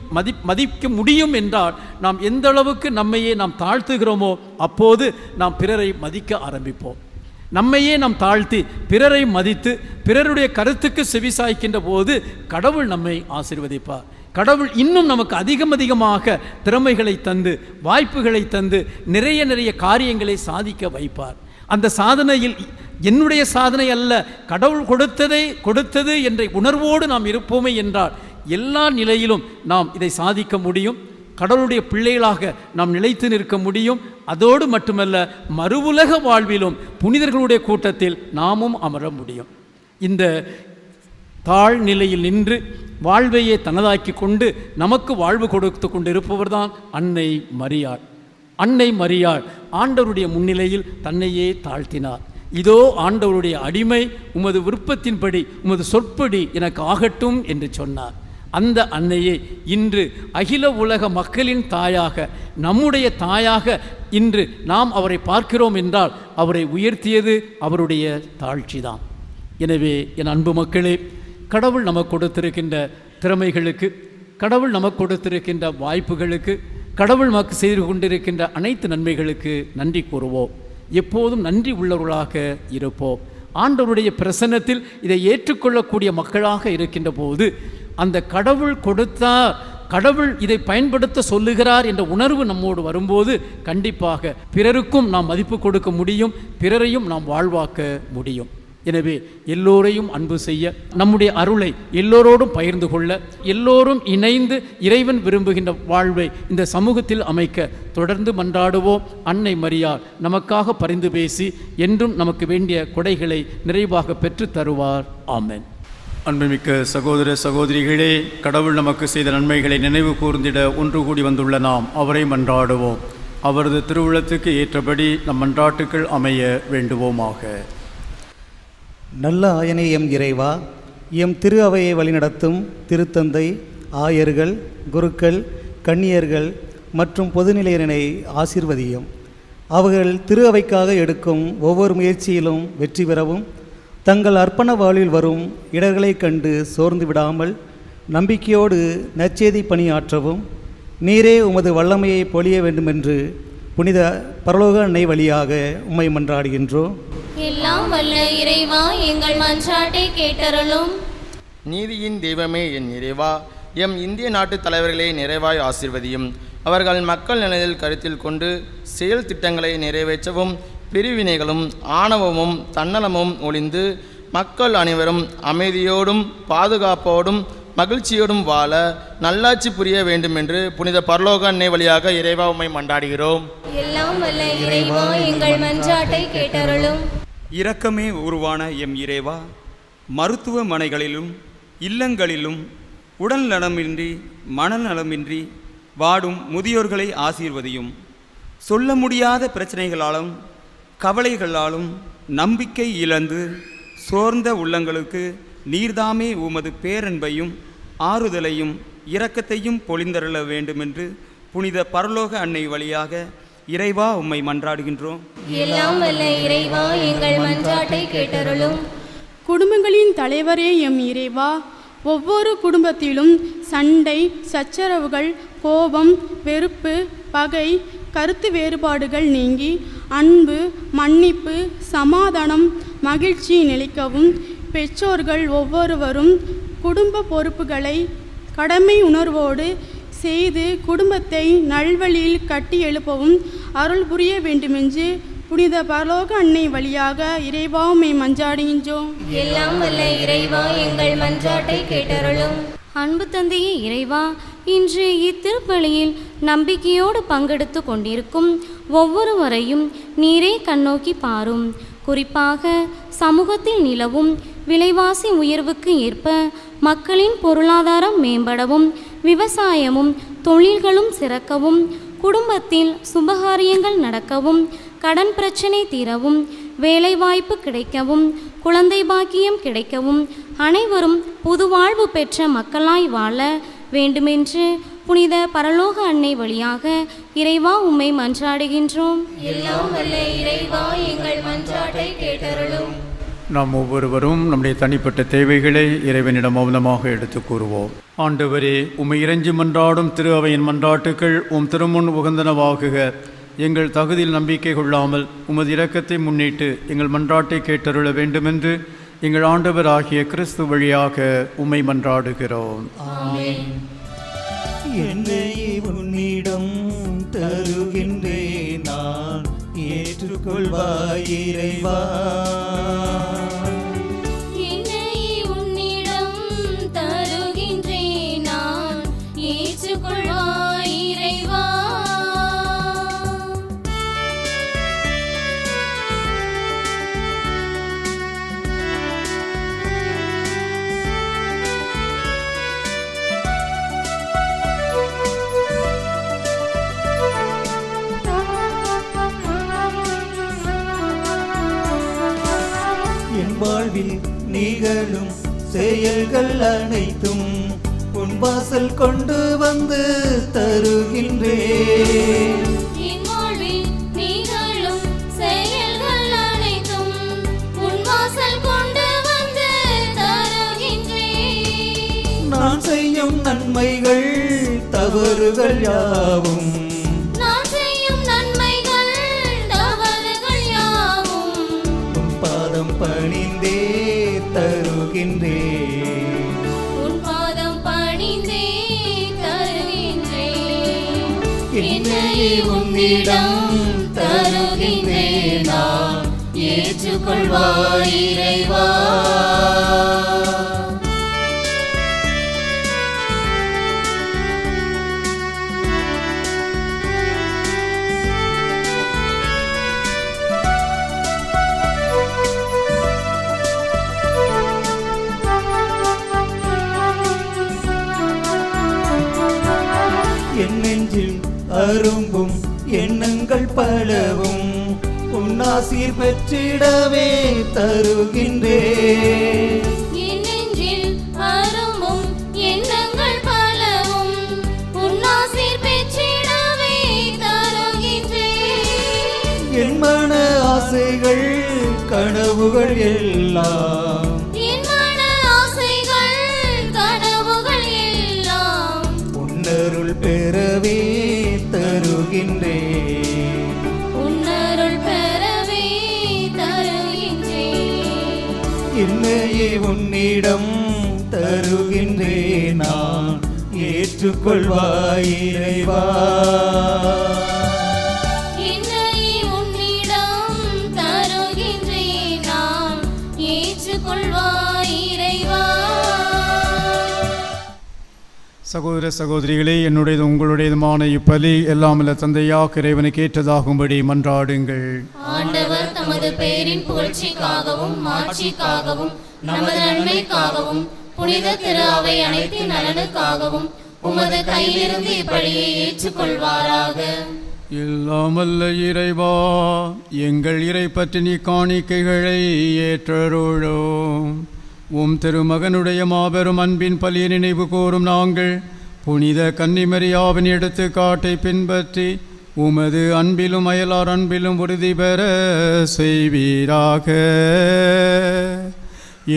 மதிக்க முடியும் என்றால் நாம் எந்த அளவுக்கு நம்மையே நாம் தாழ்த்துகிறோமோ அப்போது நாம் பிறரை மதிக்க ஆரம்பிப்போம். நம்மையே நாம் தாழ்த்தி பிறரை மதித்து பிறருடைய கருத்துக்கு செவிசாய்க்கின்ற போது கடவுள் நம்மை ஆசீர்வதிப்பார். கடவுள் இன்னும் நமக்கு அதிகமாக திறமைகளை தந்து, வாய்ப்புகளை தந்து, நிறைய காரியங்களை சாதிக்க வைப்பார். அந்த சாதனையில் என்னுடைய சாதனை அல்ல, கடவுள் கொடுத்தது என்ற உணர்வோடு நாம் இருப்போமே என்றால் எல்லா நிலையிலும் நாம் இதை சாதிக்க முடியும். கடவுளுடைய பிள்ளைகளாக நாம் நிலைத்து நிற்க முடியும். அதோடு மட்டுமல்ல, மறுவுலக வாழ்விலும் புனிதர்களுடைய கூட்டத்தில் நாமும் அமர முடியும். இந்த தாழ்நிலையில் நின்று வாழ்வையே தனதாக்கி கொண்டு நமக்கு வாழ்வு கொடுத்து கொண்டு இருப்பவர்தான் அன்னை மரியாள். அன்னை மரியாள் ஆண்டவருடைய முன்னிலையில் தன்னையே தாழ்த்தினார். இதோ ஆண்டவருடைய அடிமை, உமது விருப்பத்தின்படி உமது சொற்படி எனக்கு ஆகட்டும் என்று சொன்னார். அந்த அன்னையை இன்று அகில உலக மக்களின் தாயாக, நம்முடைய தாயாக இன்று நாம் அவரை பார்க்கிறோம் என்றால் அவரை உயர்த்தியது அவருடைய தாழ்ச்சிதான். எனவே என் அன்பு மக்களே, கடவுள் நமக்கு கொடுத்திருக்கின்ற திறமைகளுக்கு, கடவுள் நமக்கு கொடுத்திருக்கின்ற வாய்ப்புகளுக்கு, கடவுள் நமக்கு செய்து கொண்டிருக்கின்ற அனைத்து நன்மைகளுக்கு நன்றி கூறுவோம். எப்போதும் நன்றி உள்ளவர்களாக இருப்போம். ஆண்டவருடைய பிரசன்னத்தில் இதை ஏற்றுக்கொள்ளக்கூடிய மக்களாக இருக்கின்ற போது, அந்த கடவுள் கொடுத்தார், கடவுள் இதை பயன்படுத்த சொல்லுகிறார் என்ற உணர்வு நம்மோடு வரும்போது கண்டிப்பாக பிறருக்கும் நாம் மதிப்பு கொடுக்க முடியும், பிறரையும் நாம் வாழ்வாக்க முடியும். எனவே எல்லோரையும் அன்பு செய்ய, நம்முடைய அருளை எல்லோரோடும் பகிர்ந்து கொள்ள, எல்லோரும் இணைந்து இறைவன் விரும்புகின்ற வாழ்வை இந்த சமூகத்தில் அமைக்க தொடர்ந்து மன்றாடுவோம். அன்னை மரியாள் நமக்காக பரிந்து பேசி என்றும் நமக்கு வேண்டிய கொடைகளை நிறைவாக பெற்று தருவார். ஆமென். அன்புமிக்க சகோதர சகோதரிகளே, கடவுள் நமக்கு செய்த நன்மைகளை நினைவு கூர்ந்திட ஒன்று கூடி வந்துள்ள நாம் அவரை மன்றாடுவோம். அவரது திருவுளத்துக்கு ஏற்றபடி நம் மன்றாட்டுக்கள் அமைய வேண்டுவோமாக. நல்ல ஆயனே எம் இறைவா, எம் திரு அவையை வழிநடத்தும் திருத்தந்தை, ஆயர்கள், குருக்கள், கன்னியர்கள் மற்றும் பொதுநிலையினரை ஆசீர்வதியும். அவர்கள் திரு அவைக்காக எடுக்கும் ஒவ்வொரு முயற்சியிலும் வெற்றி பெறவும், தங்கள் அர்ப்பண வாழ்வில் வரும் இடர்களைக் கண்டு சோர்ந்து விடாமல் நம்பிக்கையோடு நற்செய்தி பணியாற்றவும் நீரே உமது வல்லமையை பொழிய வேண்டுமென்று புனித பரலோக அன்னை வழியாக உம்மை மன்றாடுகின்றோம். எல்லாம் வல்ல இறைவா, எங்கள் மன்றாட்டை கேட்டருளும். நீதியின் தெய்வமே என் இறைவா, எம் இந்திய நாட்டு தலைவர்களை நிறைவாய் ஆசீர்வதியும். அவர்கள் மக்கள் நலனில் கருத்தில் கொண்டு செயல் திட்டங்களை நிறைவேற்றவும், பிரிவினைகளும் ஆணவமும் தன்னலமும் ஒழிந்து மக்கள் அனைவரும் அமைதியோடும் பாதுகாப்போடும் மகிழ்ச்சியோடும் வாழ நல்லாட்சி புரிய வேண்டும் என்று புனித பரலோக அன்னை வழியாக இறைவா உம்மை மன்றாடுகிறோம். எல்லாம் வல்ல இறைவா, எங்கள் மன்றாட்டை கேட்டருளும். இரக்கமே உருவான எம் இறைவா, மருத்துவமனைகளிலும் இல்லங்களிலும் உடல் நலமின்றி மனநலமின்றி வாடும் முதியோர்களை ஆசீர்வதியும். சொல்ல முடியாத பிரச்சனைகளாலும் கவலைகளாலும் நம்பிக்கை இழந்து சோர்ந்த உள்ளங்களுக்கு நீர்தாமே உமது பேரன்பையும் ஆறுதலையும் இரக்கத்தையும் பொழிந்தருள வேண்டுமென்று புனித பரலோக அன்னை வழியாக இறைவா உம்மை மன்றாடுகின்றோம். எல்லாம் வல்ல இறைவா, எங்கள் மன்றாட்டை கேட்டருளும். குடும்பங்களின் தலைவரே எம் இறைவா, ஒவ்வொரு குடும்பத்திலும் சண்டை, சச்சரவுகள், கோபம், வெறுப்பு, பகை, கருத்து வேறுபாடுகள் நீங்கி அன்பு, மன்னிப்பு, சமாதானம், மகிழ்ச்சி நிலைக்கவும், பெற்றோர்கள் ஒவ்வொருவரும் குடும்ப பொறுப்புகளை கடமை உணர்வோடு செய்து குடும்பத்தை நல்வழியில் கட்டி எழுப்பவும் அருள் புரிய வேண்டுமென்று புனித பரலோக அன்னை வழியாக இறைவா உம்மை மன்றாடுகின்றோம். எல்லாம் வல்ல இறைவா, எங்கள் மன்றாட்டை கேட்டருளும். அன்பு தந்தையே இறைவா, இன்று இத்திருப்பலியில் நம்பிக்கையோடு பங்கெடுத்து கொண்டிருக்கும் ஒவ்வொருவரையும் நீரே கண்ணோக்கி பாரும். குறிப்பாக சமூகத்தில் நிலவும் விலைவாசி உயர்வுக்கு ஏற்ப மக்களின் பொருளாதாரம் மேம்படவும், விவசாயமும் தொழில்களும் சிறக்கவும், குடும்பத்தில் சுபகாரியங்கள் நடக்கவும், கடன் பிரச்சனை தீரவும், வேலைவாய்ப்பு கிடைக்கவும், குழந்தை பாக்கியம் கிடைக்கவும், அனைவரும் புதுவாழ்வு பெற்ற மக்களாய் வாழ வேண்டுமென்று புனித பரலோக அன்னை வழியாக இறைவா உம்மை மன்றாடுகின்றோம். எல்லாம் வல்ல இறைவா, எங்கள் மன்றாட்டை கேட்டருளும். நாம் ஒவ்வொருவரும் நம்முடைய தனிப்பட்ட தேவைகளை இறைவனிடம் மௌனமாக எடுத்து கூறுவோம். ஆண்டவரே, உம்மை இறைஞ்சி மன்றாடும் திரு அவையின் மன்றாட்டுக்கள் உம் திருமுன் உகந்தனவாகுக. எங்கள் தகுதியில் நம்பிக்கை கொள்ளாமல் உமது இரக்கத்தை முன்னிட்டு எங்கள் மன்றாட்டை கேட்டருள வேண்டுமென்று எங்கள் ஆண்டவர் ஆகிய கிறிஸ்து வழியாக உம்மை மன்றாடுகிறோம். ஆமென். என்னையே உன்னிடம் தருகின்றேன் நான், ஏற்றுக்கொள்வாய் இறைவா. என்னையே உன்னிடம் தருகின்றேன் நான், ஏற்றுக்கொள்வாய் இறைவா. என் வாழ்வில் நிகழும் செயல்கள் அனைத்தும் உன் வாசல் கொண்டு வந்து தருகின்றேன். என் வாழ்வில் நிகழும் செயல்கள் அனைத்தும் உன் வாசல் கொண்டு வந்து தருகின்றேன். நான் செய்யும் நன்மைகள் தவறுகள் யாவும், நான் செய்யும் நன்மைகள் தவறுகள் யாவும் உன் பாதம் பணிந்தே தருகின்றேன். உன் பாதம் பணிந்தே தருகின்றேன். என்னையே உன்னிடம் தருகின்றேன் நான், ஏற்றுக்கொள்வாய் இறைவா. என் நெஞ்சில் அரும்பும் எண்ணங்கள் பலவும் உன்னாசீர் பெற்றிடவே தருகின்றேன். என் நெஞ்சில் அரும்பும் எண்ணங்கள் பலவும் உன்னாசீர் பெற்றிடவே தருகின்றேன். என் மன ஆசைகள் கனவுகள் எல்லாம், என் மன ஆசைகள் கனவுகள் எல்லாம் உன்னருள் பெறவே தருகின்றேன். உன்னருள் பெறவே தருகின்றேன். என்னையே உன்னிடம் தருகின்றேன் நான், ஏற்றுக்கொள்வாய் இறைவா. என்னையே உன்னிடம் தருகின்றேன் நான், ஏற்றுக்கொள்வாய் இறைவா. சகோதர சகோதரிகளே, என்னுடையது உங்களுடையதுமான இப்பலி எல்லாமல்ல தந்தையாக இறைவனுக்கு ஏற்றதாகும்படி மன்றாடுங்கள். ஆண்டவர் தமது பெயரின் புகழ்ச்சிக்காகவும் மாட்சிக்காகவும் நமது நன்மைக்காகவும் புனித திரு அவை அனைத்தின் நலனுக்காகவும் உமது கையிலிருந்து இப்படியை ஏற்றுக்கொள்வாராக. எல்லாமல்ல இறைவா, எங்கள் இறை பற்றினி காணிக்கைகளை ஏற்றருளும். உம் திருமகனுடைய மாபெரும் அன்பின் பலியை நினைவு கூறும் நாங்கள் புனித கன்னிமரியாவின் எடுத்துக்காட்டை பின்பற்றி உமது அன்பிலும் அயலார் அன்பிலும் உறுதி பெற செய்வீராக.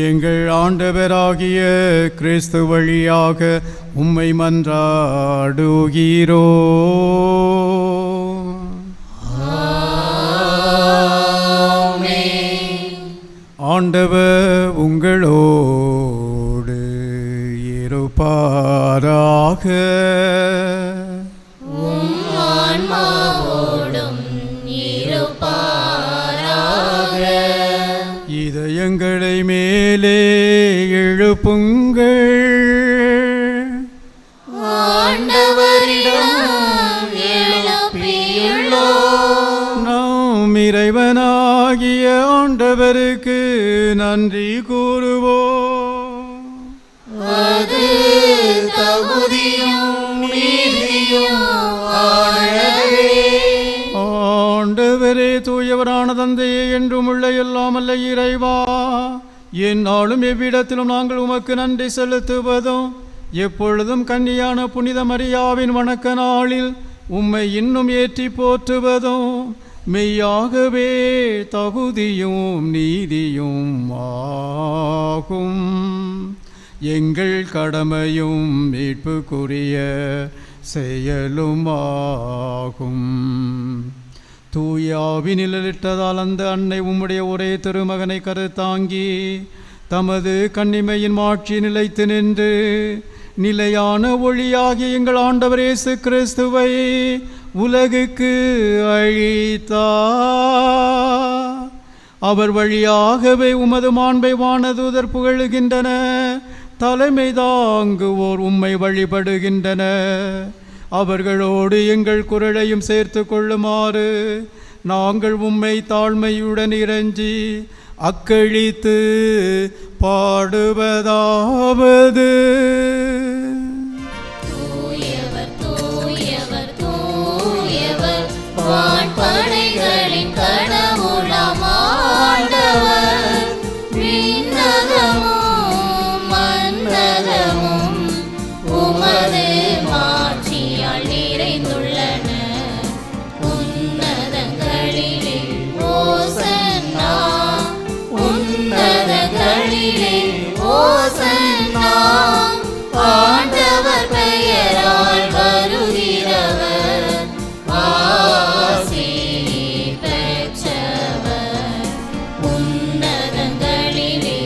எங்கள் ஆண்டவராகிய கிறிஸ்து வழியாக உம்மை மன்றாடுகிறோ. ஆண்டவர் உங்களோடு இருப்பாராக. ஆன்மாவோடும் இருப்பாராக. இதயங்களை மேலே எழுப்புங்கள். ஆண்டவரிடம் எழுப்பியுள்ளோம். நாம் இறைவனாகிய ஆண்டவருக்கு நன்றி கூறுவோம். அது தகுதியும் நீதியும் ஆனதே. ஆண்டவரே, தூயவரான தந்தையே, என்றும் உள்ள எல்லாமல்ல இறைவா, எந்நாளும் எவ்விடத்திலும் நாங்கள் உமக்கு நன்றி செலுத்துவதும் எப்பொழுதும் கன்னியான புனித மரியாவின் வணக்க நாளில் உம்மை இன்னும் ஏற்றி போற்றுவதும் மெய்யாகவே தகுதியும் நீதியும் ஆகும். எங்கள் கடமையும் மீட்புக்குரிய செயலும் ஆகும். தூயாவி நிழலிட்டதால் அந்த அன்னை உம்முடைய ஒரே திருமகனை கருத்தாங்கி தமது கன்னிமையின் மாட்சி நிலைத்து நின்று நிலையான ஒளியாகிய எங்கள் ஆண்டவர் இயேசு கிறிஸ்துவை உலகுக்கு அளித்தார். அவர் வழியாகவே உமது மாண்பை வானதூதர் புகழுகின்றன. தலைமை தாங்குவோர் உம்மை வழிபடுகின்றன. அவர்களோடு எங்கள் குரலையும் சேர்த்து கொள்ளுமாறு நாங்கள் உம்மை தாழ்மையுடன் இறைஞ்சி அக்களித்து பாடுவதாவது: தூயவர் தூயவர் தூயவர் வான்படைகளின் கடவுளாம் ஆண்டவர். விண்ணகமும் மண்ணகமும் உமது மாட்சியால் நிறைந்துள்ளன. உன்னதங்களிலே ஓசன்னா, உன்னதங்களிலே ஓசன்னா. ஆண்டவர் பெயரால் வருகிறவர் ஆசி பெற்றவர். உன்னதங்களிலே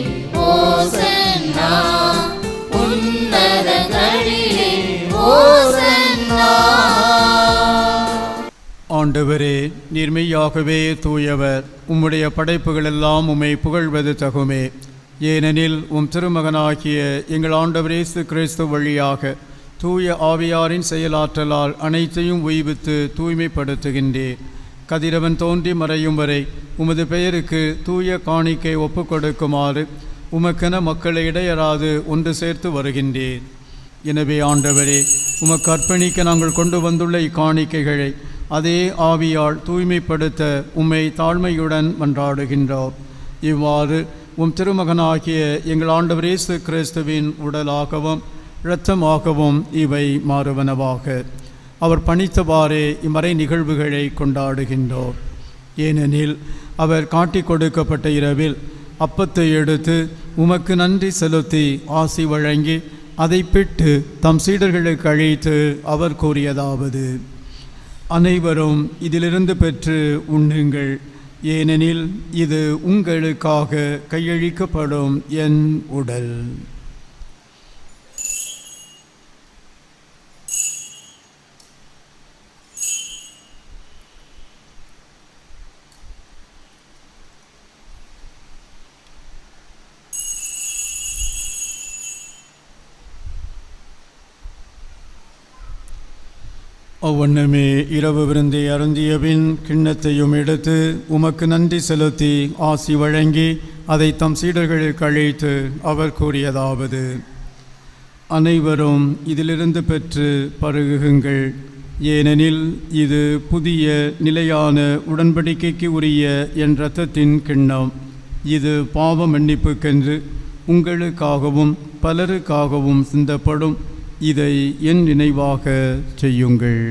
ஓசன்னா, உன்னதங்களிலே ஓசன்னா. ஆண்டவரே, நீர் மெய்யாகவே தூயவர். உம்முடைய படைப்புகளெல்லாம் உம்மை புகழ்வது தகுமே. ஏனெனில் உம் திருமகனாகிய எங்கள் ஆண்டவர் இயேசு கிறிஸ்து வழியாக தூய ஆவியாரின் செயலாற்றலால் அனைத்தையும் உய்வித்து தூய்மைப்படுத்துகின்றீர். கதிரவன் தோன்றி மறையும் வரை உமது பெயருக்கு தூய காணிக்கை ஒப்புக்கொடுக்குமாறு உமக்கென மக்களை இடையராது ஒன்று சேர்த்து வருகின்றீர். எனவே ஆண்டவரே, உமக்கு அர்ப்பணிக்க நாங்கள் கொண்டு வந்துள்ள இக்காணிக்கைகளை அதே ஆவியால் தூய்மைப்படுத்த உம்மை தாழ்மையுடன் மன்றாடுகின்றோம். இவ்வாறு உம் திருமகனாகிய எங்கள் ஆண்டவர் இயேசு கிறிஸ்துவின் உடலாகவும் இரத்தமாகவும் இவை மாறுவனவாக. அவர் பணித்தவாறே இம்மறை நிகழ்வுகளை கொண்டாடுகின்றோம். ஏனெனில் அவர் காட்டிக் கொடுக்கப்பட்ட இரவில் அப்பத்தை எடுத்து உமக்கு நன்றி செலுத்தி ஆசி வழங்கி அதை பிட்டு தம் சீடர்களுக்கு அழைத்து அவர் கூறியதாவது: அனைவரும் இதிலிருந்து பெற்று உண்ணுங்கள். ஏனெனில் இது உங்களுக்காக கையளிக்கப்படும் என் உடல். அவ்வண்ணமே இரவு விருந்தை அருந்தியபின் கிண்ணத்தையும் எடுத்து உமக்கு நன்றி செலுத்தி ஆசி வழங்கி அதை தம் சீடர்களுக்கு அழைத்து அவர் கூறியதாவது: அனைவரும் இதிலிருந்து பெற்று பருகுங்கள். ஏனெனில் இது புதிய நிலையான உடன்படிக்கைக்கு உரிய என் இரத்தத்தின் கிண்ணம். இது பாவ மன்னிப்புக்கென்று உங்களுக்காகவும் பலருக்காகவும் சிந்தப்படும். இதை என் நினைவாக செய்யுங்கள்.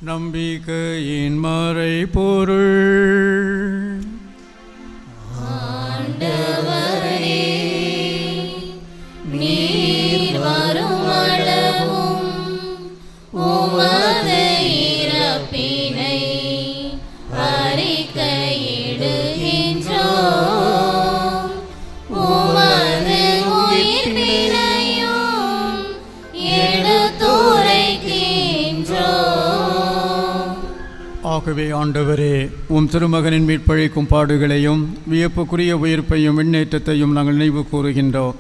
நம்பிக்கையின் மறைபொருள். நீர் வரும் அளவும் உமது இறப்பினை அறிக்கையிடுகின்றோம். உமது உயிர்ப்பினையும் எடுத்துரைக்கின்றோம். ஆகவே ஆண்டவரே, உம் திருமகனின் மீட்பழிக்கும் பாடுகளையும் வியப்புக்குரிய உயிர்ப்பையும் விண்ணேற்றத்தையும் நாங்கள் நினைவு கூறுகின்றோம்.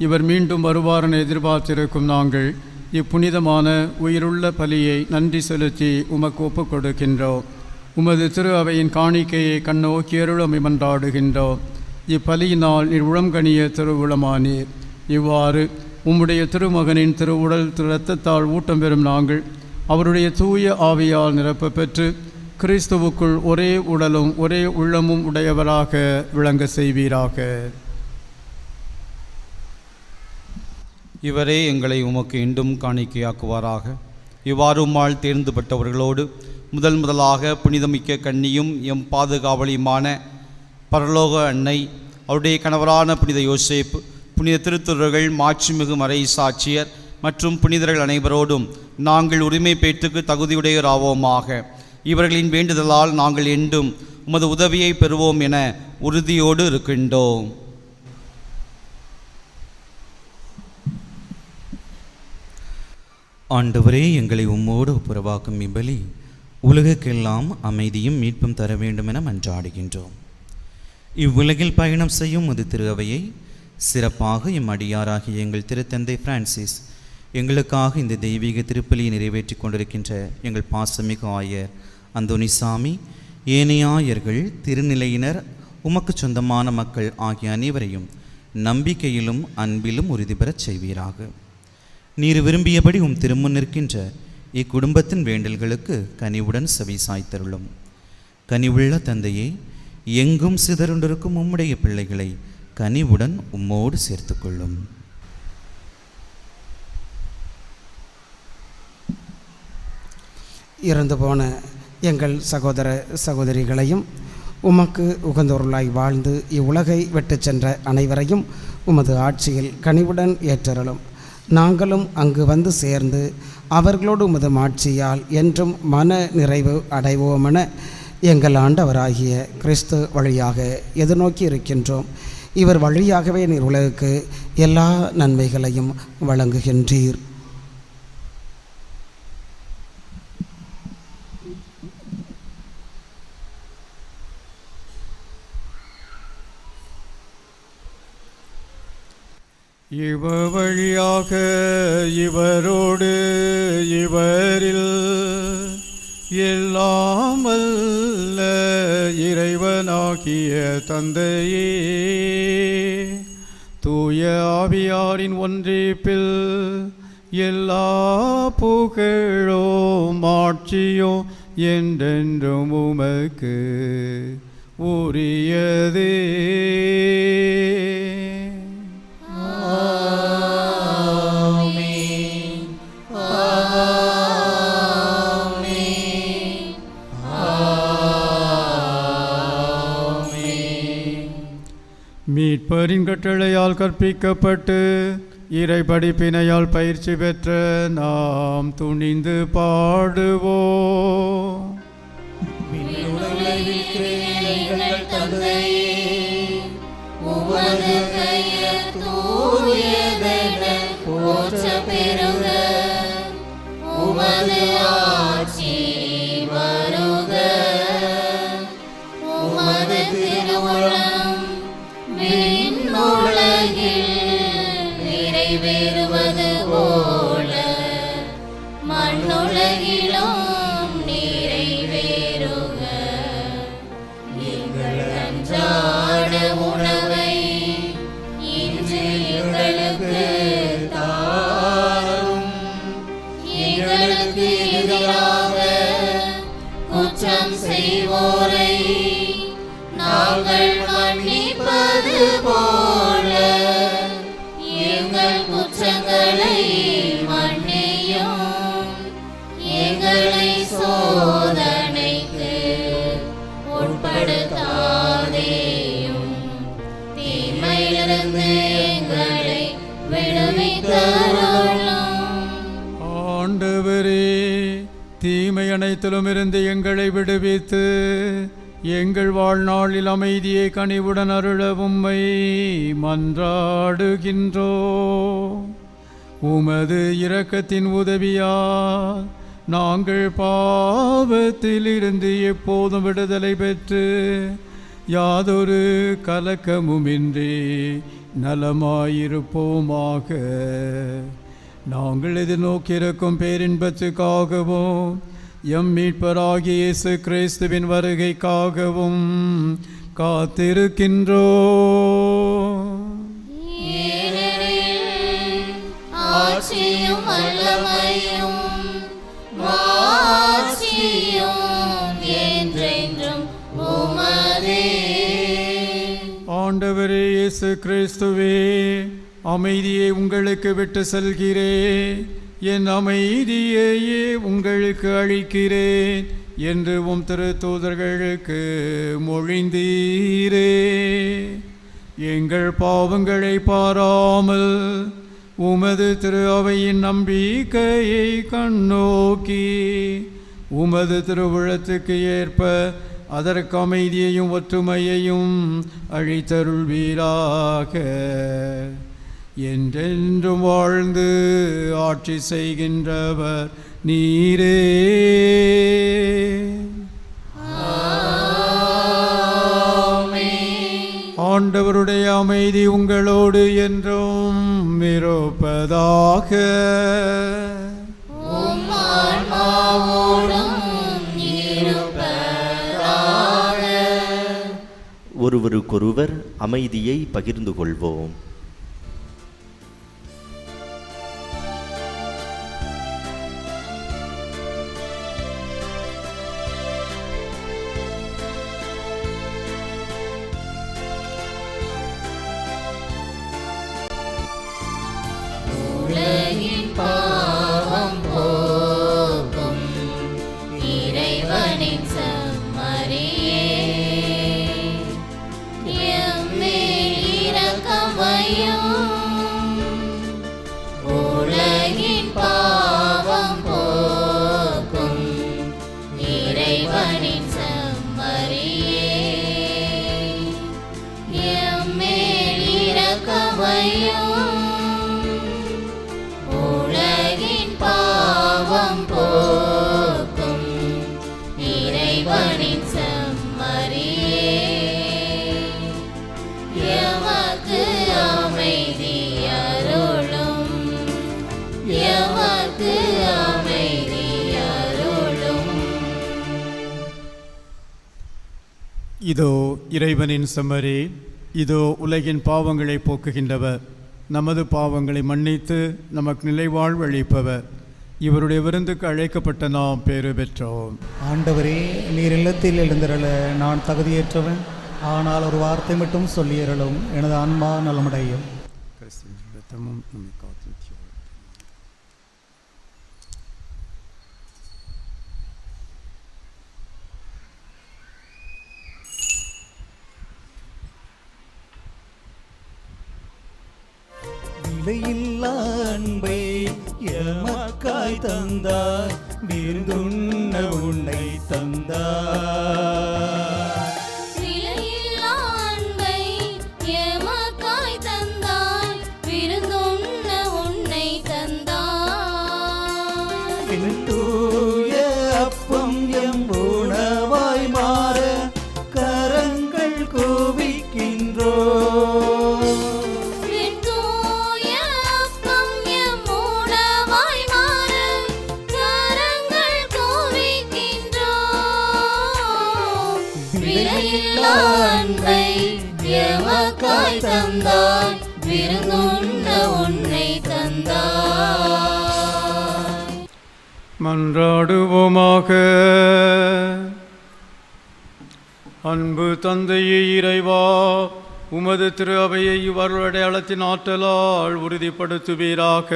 இவர் மீண்டும் வருவாரென எதிர்பார்த்திருக்கும் நாங்கள் இப்புனிதமான உயிருள்ள பலியை நன்றி செலுத்தி உமக்கு ஒப்புக் கொடுக்கின்றோம். உமது திரு அவையின் காணிக்கையை கண்ணோக்கி அருளமை மன்றாடுகின்றோம். இப்பலியினால் நீர் உளம்கனிய திருவுளமானீர். இவ்வாறு உம்முடைய திருமகனின் திருவுடல் திரு இரத்தத்தால் ஊட்டம் பெறும் நாங்கள் அவருடைய தூய ஆவியால் நிரப்ப பெற்று கிறிஸ்துவுக்குள் ஒரே உடலும் ஒரே உள்ளமும் உடையவராக விளங்க செய்வீராக. இவரே எங்களை உமக்கு இன்றும் காணிக்கையாக்குவாராக. இவ்வாறு உம்மால் தேர்ந்துபட்டவர்களோடு முதலாக புனிதமிக்க கன்னியும் எம் பாதுகாவலியுமான பரலோக அன்னை, அவருடைய கணவரான புனித யோசேப்பு, புனித திருத்துறர்கள், மாட்சிமிகு மறை சாட்சியர் மற்றும் புனிதர்கள் அனைவரோடும் நாங்கள் உரிமை பேற்றுக்கு தகுதியுடையோராவோமாக. இவர்களின் வேண்டுதலால் நாங்கள் என்றும் உமது உதவியை பெறுவோம் என உறுதியோடு இருக்கின்றோம். ஆண்டவரே, எங்களை உம்மோடு ஒப்புரவாக்கும் இப்பலி உலகுக்கெல்லாம் அமைதியும் மீட்பும் தர வேண்டும் என மன்றாடுகின்றோம். இவ்வுலகில் பயணம் செய்யும் அது திரு அவையை சிறப்பாக அடியாராகிய எங்கள் திருத்தந்தை பிரான்சிஸ், எங்களுக்காக இந்த தெய்வீக திருப்பலியை நிறைவேற்றி கொண்டிருக்கின்ற எங்கள் பாசமிகு ஆயர் அந்தோனிசாமி, ஏனைய ஆயர்கள், திருநிலையினர், உமக்கு சொந்தமான மக்கள் ஆகிய அனைவரையும் நம்பிக்கையிலும் அன்பிலும் உறுதி பெறச் செய்வீராக. நீர் விரும்பியபடி திருமுன் நிற்கின்ற இக்குடும்பத்தின் வேண்டல்களுக்கு கனிவுடன் செவி சாய்த்தருளும். கனிவுள்ள தந்தையே, எங்கும் சிதறுண்டிருக்கும் உம்முடைய பிள்ளைகளை கனிவுடன் உம்மோடு சேர்த்துக்கொள்ளும். இறந்து போன எங்கள் சகோதர சகோதரிகளையும் உமக்கு உகந்தொருளாய் வாழ்ந்து இவ்வுலகை விட்டு சென்ற அனைவரையும் உமது ஆட்சியில் கனிவுடன் ஏற்றருளும். நாங்களும் அங்கு வந்து சேர்ந்து அவர்களோடு உமது ஆட்சியால் என்றும் மன நிறைவு அடைவோமென எங்கள் ஆண்டவராகிய கிறிஸ்து வழியாக எதிர்நோக்கி இருக்கின்றோம். இவர் வழியாகவே நீர் உலகுக்கு எல்லா நன்மைகளையும் வழங்குகின்றீர். இவர் வழியாக இவரோடு இவரில் எல்லாம் வல்ல இறைவனாகிய தந்தையே, தூய ஆவியாரின் ஒன்றிப்பில் எல்லா புகழும் ஆட்சியும் என்றென்றும் உமக்கு உரியதே. மீட்பரின் கட்டளையால் கற்பிக்கப்பட்டு இறை படிப்பினையால் பயிற்சி பெற்ற நாம் துணிந்து பாடுவோம். நிறைவேறுவது போல மண்ணுலகிலும் நிறைவேறுக. எங்கள் அன்றாட உணவை இன்று எங்களுக்கு தாரும். எங்களுக்கு எதிராக குற்றம் செய்வோரை நாங்கள் மன்னிப்பது போல எங்கள் குற்றங்களை மன்னியும். எங்களை சோதனைக்கு உட்படுத்தாதேயும், தீமையிலிருந்து எங்களை விடுவித்தருளும். ஆண்டவரே, தீமை அனைத்திலும் இருந்து எங்களை விடுவித்து எங்கள் வாழ்நாளில் அமைதியை கனிவுடன் அருள உம்மை மன்றாடுகின்றோம். உமது இரக்கத்தின் உதவியால் நாங்கள் பாவத்தில் இருந்து எப்போதும் விடுதலை பெற்று யாதொரு கலக்கமுமின்றி நலமாயிருப்போமாக. நாங்கள் எதிர்நோக்கியிருக்கும் பேரின்பத்துக்காகவும் எம் மீட்பராகிய இயேசு கிறிஸ்துவின் வருகைக்காகவும் காத்திருக்கின்றோம். ஆட்சியும் வல்லமையும் மாட்சியும் என்றென்றும் உமதே. ஆண்டவரே இயேசு கிறிஸ்துவே, அமைதியை உங்களுக்கு விட்டு செல்கிறேன், என் அமைதியையே உங்களுக்கு அளிக்கிறேன் என்று உம் திருத்தூதர்களுக்கு மொழிந்தீரே. எங்கள் பாவங்களை பாராமல் உமது திரு அவையின் நம்பிக்கையை கண்ணோக்கி உமது திருவுளத்துக்கு ஏற்ப அதற்கு அமைதியையும் ஒற்றுமையையும் அழித்தருள்வீராக. என்றென்றும் வாழ்ந்து ஆட்சி செய்கின்றவர் நீரே. ஆண்டவருடைய அமைதி உங்களோடு என்றும் இருப்பதாக. ஒருவருக்கொருவர் அமைதியை பகிர்ந்து கொள்வோம். இதோ இறைவனின் செம்மறி, இதோ உலகின் பாவங்களை போக்குகின்றவர், நமது பாவங்களை மன்னித்து நமக்கு நிலைவாழ்வு அளிப்பவர். இவருடைய விருந்துக்கு அழைக்கப்பட்ட நாம் பேறு பெற்றோம். ஆண்டவரே, நீர் இல்லத்தில் எழுந்திரள நான் தகுதியேற்றவன். ஆனால் ஒரு வார்த்தை மட்டும் சொல்லியறலும் எனது ஆன்மா நலமடையும். விலையில்லா அன்பை எமக்காய் தந்தாய், விருந்துண்ண உன்னை தந்தாய். விலையில்லா அன்பை எமக்காய் தந்தாய், விருந்துண்ண உன்னை தந்தாய். தூய அப்பம் எம் உணவாய் மாற கரங்கள் குவிக்கின்றோ. தந்தாய், விருந்துண்ண உன்னை தந்தாய். மன்றாடுவோமாக. அன்பு தந்தையே இறைவா, உமது திரு அவையை இவ்வருள் அடையாளத்தின் ஆற்றலால் உறுதிப்படுத்துவீராக.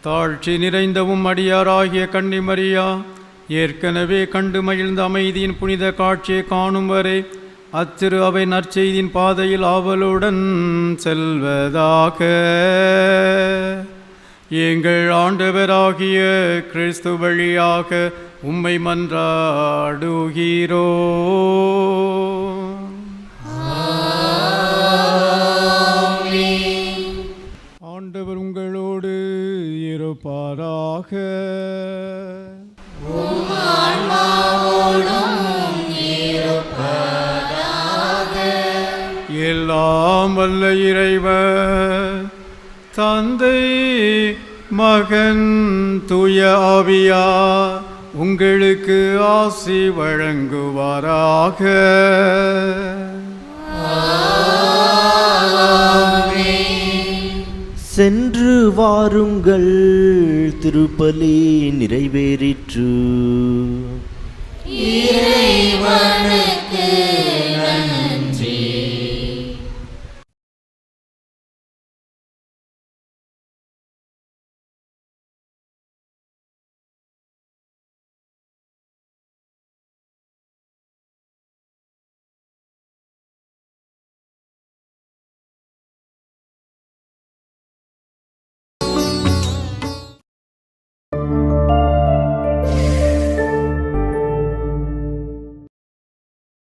தாழ்ச்சி நிறைந்தவும் அடியாராகிய கன்னிமரியா ஏற்கனவே கண்டு மகிழ்ந்த அமைதியின் புனித காட்சியை காணும் வரை அத்திரு அவை நற்செய்தியின் பாதையில் ஆவலுடன் செல்வதாக. எங்கள் ஆண்டவராகிய கிறிஸ்து வழியாக உம்மை மன்றாடுகிறோ. ஆண்டவர் உங்களோடு இருப்பாராக. எல்லாம் வல்ல இறைவன் தந்தை மகன் தூய ஆவியார் உங்களுக்கு ஆசி வழங்குவாராக. சென்று வாருங்கள், திருப்பலி நிறைவேறிற்று. இறைவனுக்கு நன்றி.